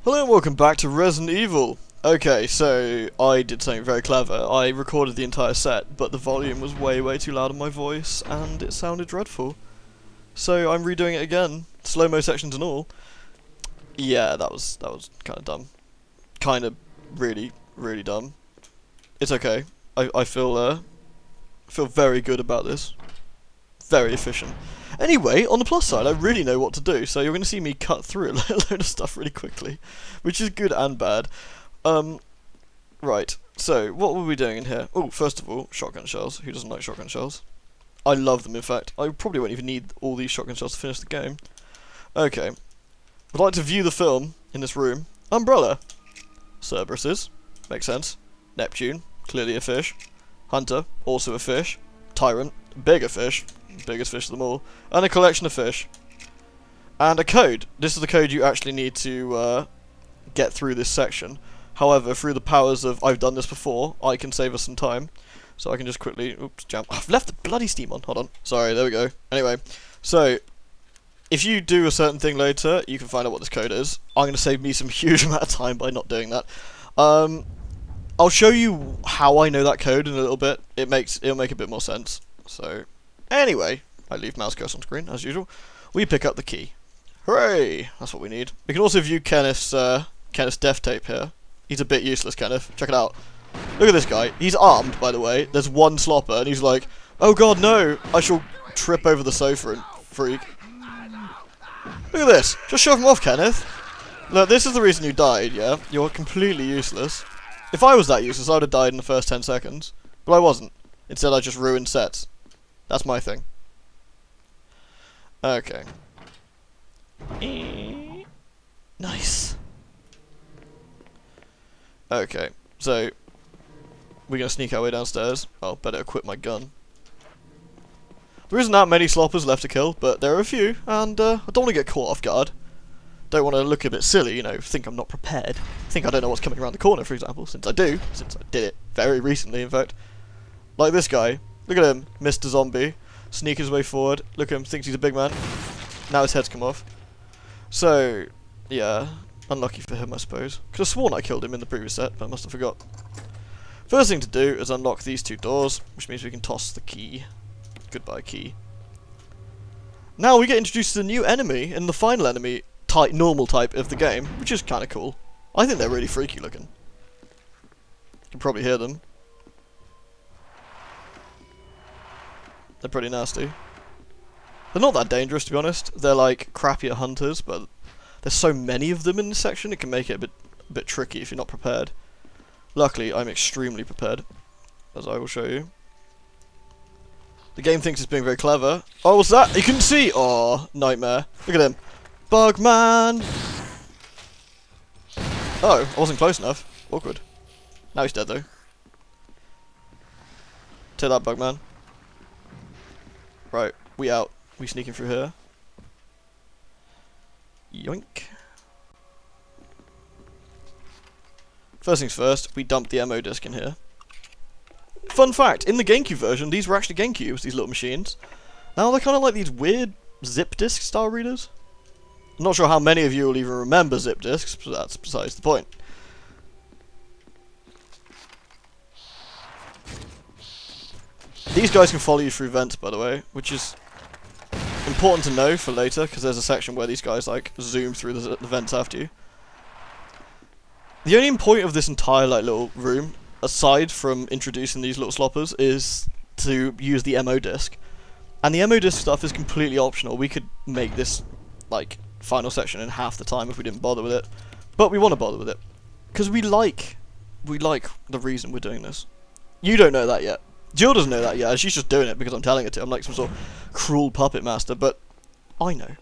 Hello and welcome back to Resident Evil. Okay, so I did something very clever. I recorded the entire set, but the volume was way too loud on my voice, and it sounded dreadful. So I'm redoing it again, slow-mo sections and all. Yeah, that was kind of dumb. Kind of really dumb. It's okay. I feel very good about this. Very efficient. Anyway, on the plus side, I really know what to do, so you're going to see me cut through a load of stuff really quickly, which is good and bad. Right, so, what were we doing in here? Oh, first of all, shotgun shells. Who doesn't like shotgun shells? I love them, in fact. I probably won't even need all these shotgun shells to finish the game. Okay. I'd like to view the film in this room. Umbrella. Cerberuses. Makes sense. Neptune. Clearly a fish. Hunter. Also a fish. Tyrant. Bigger fish. Biggest fish of them all. And a collection of fish. And a code. This is the code you actually need to get through this section. However, through the powers of I've done this before, I can save us some time. So I can just quickly... Oops, jump. I've left the bloody Steam on. Hold on. Sorry, there we go. Anyway, so if you do a certain thing later, you can find out what this code is. I'm going to save me some huge amount of time by not doing that. I'll show you how I know that code in a little bit. It'll make a bit more sense. So, anyway, I leave mouse cursor on screen, as usual. We pick up the key. Hooray! That's what we need. We can also view Kenneth's death tape here. He's a bit useless, Kenneth. Check it out. Look at this guy. He's armed, by the way. There's one slopper, and he's like, oh god, no! I shall trip over the sofa and freak. Look at this. Just shove him off, Kenneth. Look, this is the reason you died, yeah? You're completely useless. If I was that useless, I would have died in the first 10 seconds. But I wasn't. Instead, I just ruined sets. That's my thing. Okay. Nice. Okay, so we're gonna sneak our way downstairs. I'll better equip my gun. There isn't that many sloppers left to kill, but there are a few, and I don't want to get caught off guard. Don't want to look a bit silly, you know, think I'm not prepared. Think I don't know what's coming around the corner, for example, since I do, since I did it very recently, in fact. Like this guy. Look at him, Mr. Zombie. Sneak his way forward. Look at him, thinks he's a big man. Now his head's come off. So, yeah, unlucky for him, I suppose. Could have sworn I killed him in the previous set, but I must have forgot. First thing to do is unlock these two doors, which means we can toss the key. Goodbye, key. Now we get introduced to the new enemy and the final enemy type, normal type of the game, which is kind of cool. I think they're really freaky looking. You can probably hear them. They're pretty nasty. They're not that dangerous, to be honest. They're like crappier hunters, but there's so many of them in this section, it can make it a bit tricky if you're not prepared. Luckily, I'm extremely prepared, as I will show you. The game thinks it's being very clever. Oh, what's that? You couldn't see! Oh, nightmare. Look at him. Bugman! Oh, I wasn't close enough. Awkward. Now he's dead, though. Take that, Bugman. Right, we out. We sneaking through here. Yoink. First things first, we dumped the ammo disc in here. Fun fact, in the GameCube version, these were actually GameCubes, these little machines. Now they're kind of like these weird zip disk style readers. I'm not sure how many of you will even remember zip disks, but that's besides the point. These guys can follow you through vents, by the way, which is important to know for later, because there's a section where these guys like zoom through the vents after you. The only point of this entire like little room, aside from introducing these little sloppers, is to use the MO disc. And the MO disc stuff is completely optional. We could make this like final section in half the time if we didn't bother with it. But we want to bother with it. Because we like the reason we're doing this. You don't know that yet. Jill doesn't know that yet, and she's just doing it because I'm telling her to. I'm like some sort of cruel puppet master, but I know.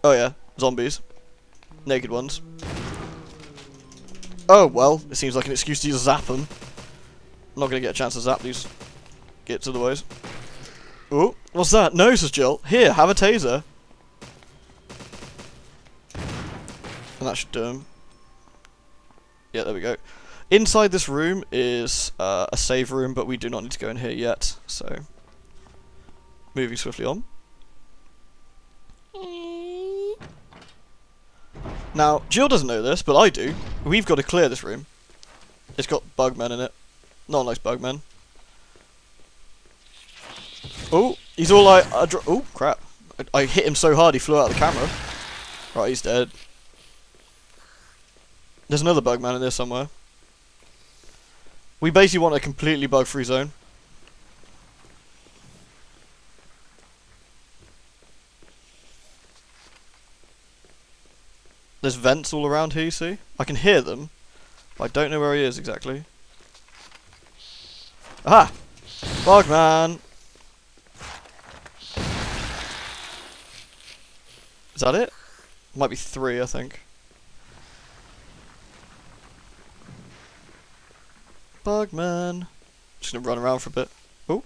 Oh yeah, zombies. Naked ones. Oh, well, it seems like an excuse to zap them. I'm not going to get a chance to zap these gits otherwise. Oh, what's that? No, says Jill. Here, have a taser. And that should do him. Yeah, there we go. Inside this room is a save room, but we do not need to go in here yet, so moving swiftly on. Now, Jill doesn't know this, but I do. We've got to clear this room. It's got bugmen in it. No one likes bugmen. Oh, he's all like... oh, crap. I hit him so hard he flew out of the camera. Right, he's dead. There's another bugman in there somewhere. We basically want a completely bug-free zone. There's vents all around here, you see? I can hear them, but I don't know where he is exactly. Aha! Bugman! Is that it? Might be 3, I think. Bugman. Just gonna run around for a bit. Oh.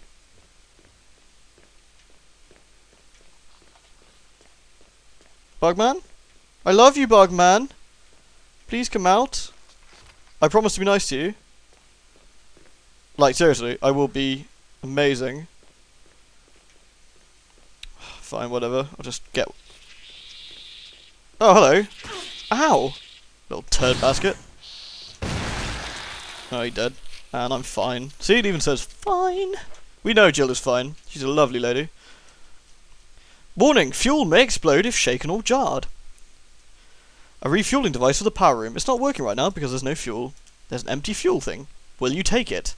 Bugman? I love you, Bugman. Please come out. I promise to be nice to you. Like, seriously, I will be amazing. Fine, whatever. I'll just get... Oh, hello. Ow! Little turd basket. Oh, he's dead. And I'm fine. See, it even says fine. We know Jill is fine. She's a lovely lady. Warning, fuel may explode if shaken or jarred. A refueling device for the power room. It's not working right now because there's no fuel. There's an empty fuel thing. Will you take it?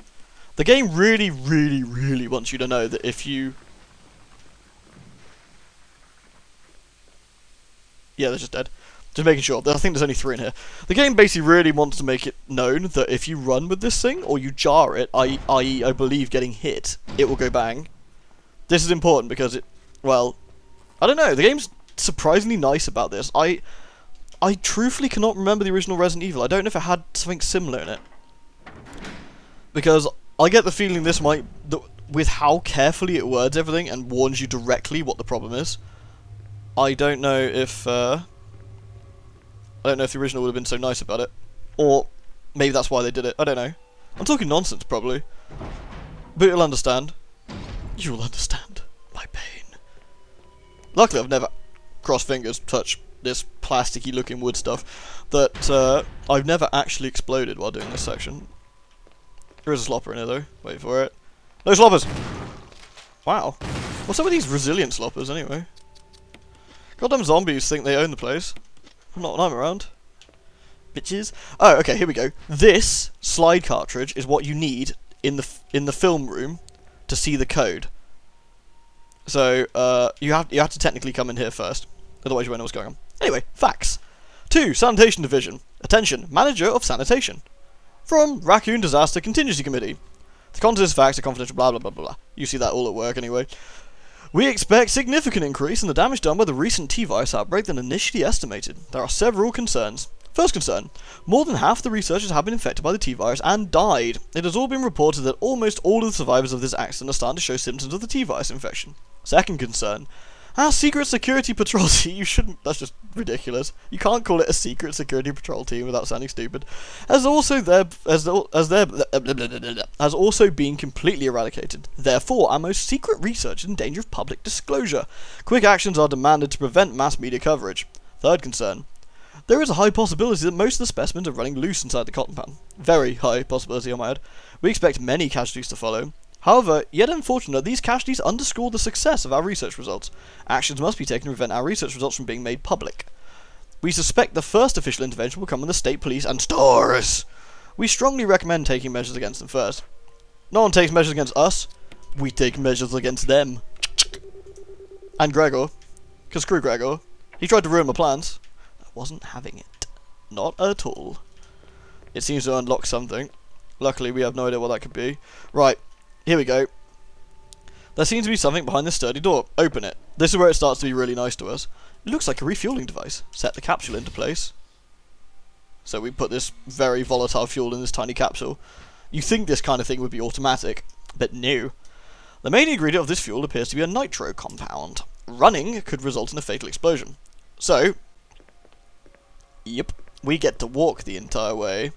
The game really, really, really wants you to know that if you... Yeah, they're just dead. Just making sure. I think there's only 3 in here. The game basically really wants to make it known that if you run with this thing, or you jar it, i.e. I believe getting hit, it will go bang. This is important because it... Well, I don't know. The game's surprisingly nice about this. I truthfully cannot remember the original Resident Evil. I don't know if it had something similar in it. Because I get the feeling this might... with how carefully it words everything and warns you directly what the problem is, I don't know if... I don't know if the original would have been so nice about it. Or maybe that's why they did it. I don't know. I'm talking nonsense, probably. But you'll understand. You'll understand my pain. Luckily, I've never, cross fingers, touched this plasticky looking wood stuff that I've never actually exploded while doing this section. There is a slopper in here, though. Wait for it. No sloppers! Wow. What's up with these resilient sloppers, anyway? Goddamn zombies think they own the place. Not when I'm around. Bitches. Oh, okay, here we go. This slide cartridge is what you need in the film room to see the code. So, you have to technically come in here first. Otherwise you won't know what's going on. Anyway, facts. 2. Sanitation Division. Attention, Manager of Sanitation. From Raccoon Disaster Contingency Committee. The contents of facts are confidential, blah blah blah blah blah. You see that all at work anyway. We expect significant increase in the damage done by the recent T-virus outbreak than initially estimated. There are several concerns. First concern, more than half the researchers have been infected by the T-virus and died. It has all been reported that almost all of the survivors of this accident are starting to show symptoms of the T-virus infection. Second concern, our secret security patrol team, you shouldn't, that's just ridiculous. You can't call it a secret security patrol team without sounding stupid. Has also been completely eradicated. Therefore, our most secret research is in danger of public disclosure. Quick actions are demanded to prevent mass media coverage. Third concern, there is a high possibility that most of the specimens are running loose inside the cotton pan. Very high possibility, I might add. We expect many casualties to follow. However, yet unfortunate, these casualties underscore the success of our research results. Actions must be taken to prevent our research results from being made public. We suspect the first official intervention will come when the state police and stores. We strongly recommend taking measures against them first. No one takes measures against us. We take measures against them. And Gregor. Because screw Gregor. He tried to ruin my plans. I wasn't having it. Not at all. It seems to unlock something. Luckily, we have no idea what that could be. Right. Here we go. There seems to be something behind this sturdy door. Open it. This is where it starts to be really nice to us. It looks like a refueling device. Set the capsule into place. So we put this very volatile fuel in this tiny capsule. You think this kind of thing would be automatic, but no. The main ingredient of this fuel appears to be a nitro compound. Running could result in a fatal explosion. So, yep, we get to walk the entire way.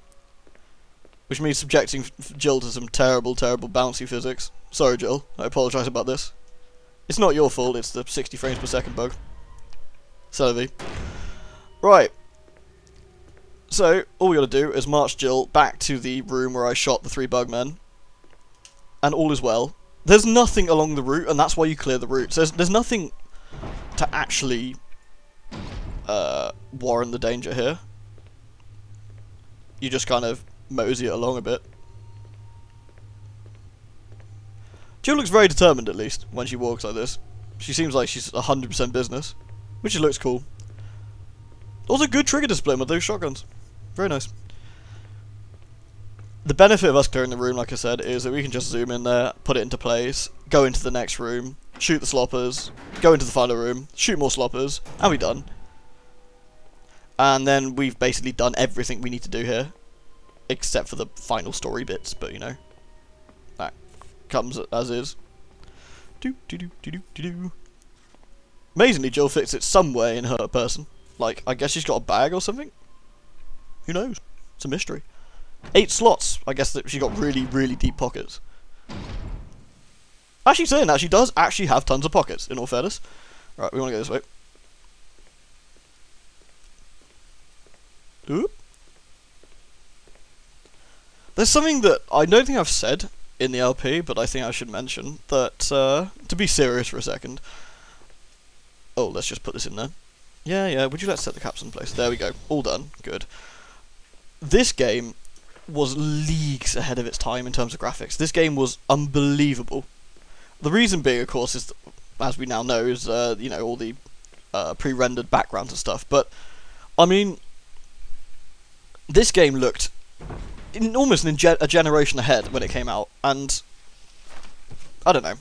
Which means subjecting Jill to some terrible, terrible bouncy physics. Sorry, Jill. I apologise about this. It's not your fault, it's the 60 frames per second bug. Selvey. Right. So, all we gotta do is march Jill back to the room where I shot the 3 bugmen. And all is well. There's nothing along the route, and that's why you clear the routes. There's nothing to actually warrant the danger here. You just kind of mosey it along a bit. Jill looks very determined, at least, when she walks like this. She seems like she's 100% business, which looks cool. Also, good trigger discipline with those shotguns. Very nice. The benefit of us clearing the room, like I said, is that we can just zoom in there, put it into place, go into the next room, shoot the sloppers, go into the final room, shoot more sloppers, and we're done. And then we've basically done everything we need to do here, except for the final story bits, but you know, that comes as is. Amazingly, Jill fits it some way in her person. Like, I guess she's got a bag or something? Who knows? It's a mystery. 8 slots. I guess that she got really, really deep pockets. Actually saying that, she does actually have tons of pockets, in all fairness. Right, we want to go this way. Oop. There's something that I don't think I've said in the LP, but I think I should mention. That, to be serious for a second. Oh, let's just put this in there. Yeah, would you let's set the caps in place? There we go. All done. Good. This game was leagues ahead of its time in terms of graphics. This game was unbelievable. The reason being, of course, is, as we now know, is, you know, all the pre-rendered backgrounds and stuff. But, I mean, this game looked almost a generation ahead when it came out. And, I don't know.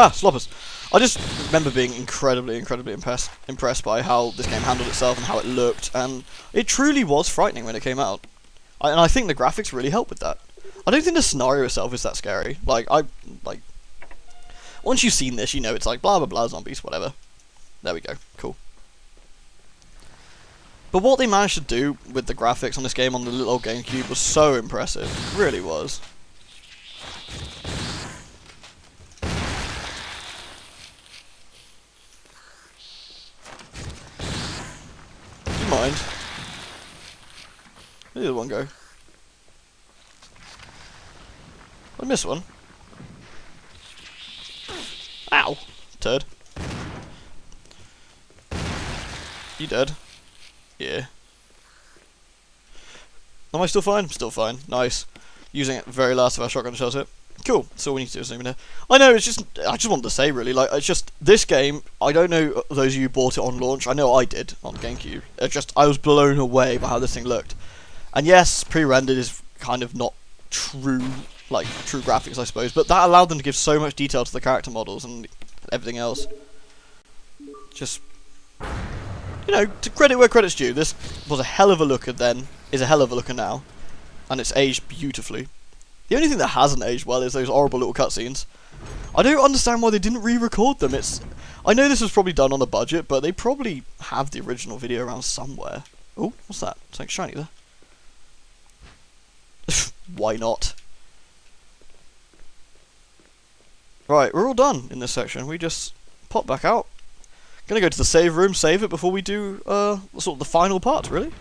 Sloppers. I just remember being incredibly impressed by how this game handled itself and how it looked, and it truly was frightening when it came out. And I think the graphics really helped with that. I don't think the scenario itself is that scary. Like, once you've seen this, you know it's like blah blah blah zombies, whatever. There we go, cool. But what they managed to do with the graphics on this game on the little old GameCube was so impressive. It really was. Mind. Where did the one go? I missed one. Ow! Turd. You dead? Yeah. Am I still fine? Still fine. Nice. Using it very last of our shotgun shells here. Cool. That's all we need to do is zoom in here. I know, it's just, I just wanted to say really, like, it's just, this game, I don't know those of you who bought it on launch, I know I did on GameCube. I was blown away by how this thing looked. And yes, pre-rendered is kind of not true graphics, I suppose, but that allowed them to give so much detail to the character models and everything else. Just, you know, to credit where credit's due, this was a hell of a looker then, is a hell of a looker now, and it's aged beautifully. The only thing that hasn't aged well is those horrible little cutscenes. I don't understand why they didn't re-record them. I know this was probably done on a budget, but they probably have the original video around somewhere. Oh, what's that? Something shiny there. Why not? Right, we're all done in this section. We just pop back out. Gonna go to the save room, save it before we do sort of the final part, really.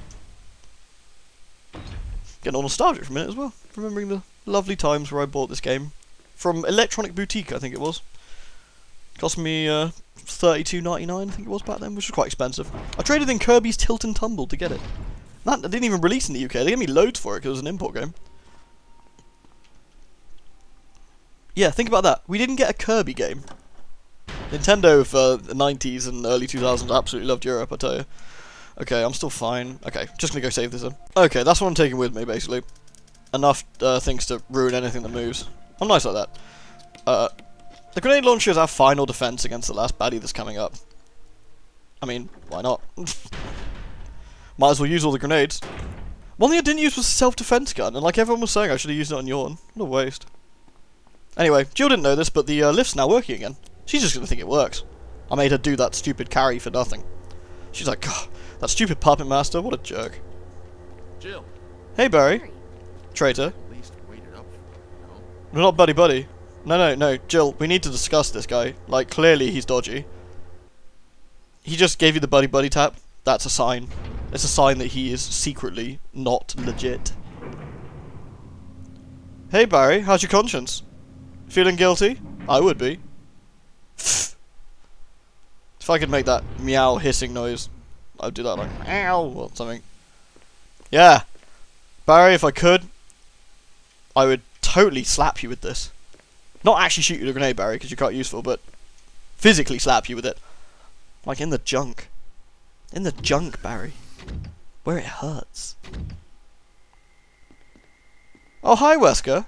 Getting all nostalgic for a minute as well. Remembering the lovely times where I bought this game from Electronic Boutique, I think it was. Cost me $32.99, I think it was back then, which was quite expensive. I traded in Kirby's Tilt and Tumble to get it. That didn't even release in the UK. They gave me loads for it because it was an import game. Yeah, think about that. We didn't get a Kirby game. Nintendo of the 90s and early 2000s absolutely loved Europe, I tell you. Okay, I'm still fine. Okay, just gonna go save this then. Okay, that's what I'm taking with me, basically. Enough things to ruin anything that moves. I'm nice like that. The grenade launcher is our final defense against the last baddie that's coming up. I mean, why not? Might as well use all the grenades. One thing I didn't use was a self-defense gun, and like everyone was saying, I should have used it on Yawn. What a waste. Anyway, Jill didn't know this, but the lift's now working again. She's just gonna think it works. I made her do that stupid carry for nothing. She's like, God, that stupid puppet master, what a jerk. Jill. Hey, Barry. Traitor. At least waited up. No. We're not buddy-buddy. No, Jill, we need to discuss this guy. Like, clearly he's dodgy. He just gave you the buddy-buddy tap. That's a sign. It's a sign that he is secretly not legit. Hey Barry, how's your conscience? Feeling guilty? I would be. If I could make that meow hissing noise, I'd do that like meow or something. Yeah. Barry, if I could, I would totally slap you with this. Not actually shoot you with a grenade, Barry, because you're quite useful, but physically slap you with it. Like in the junk. In the junk, Barry. Where it hurts. Oh, hi, Wesker.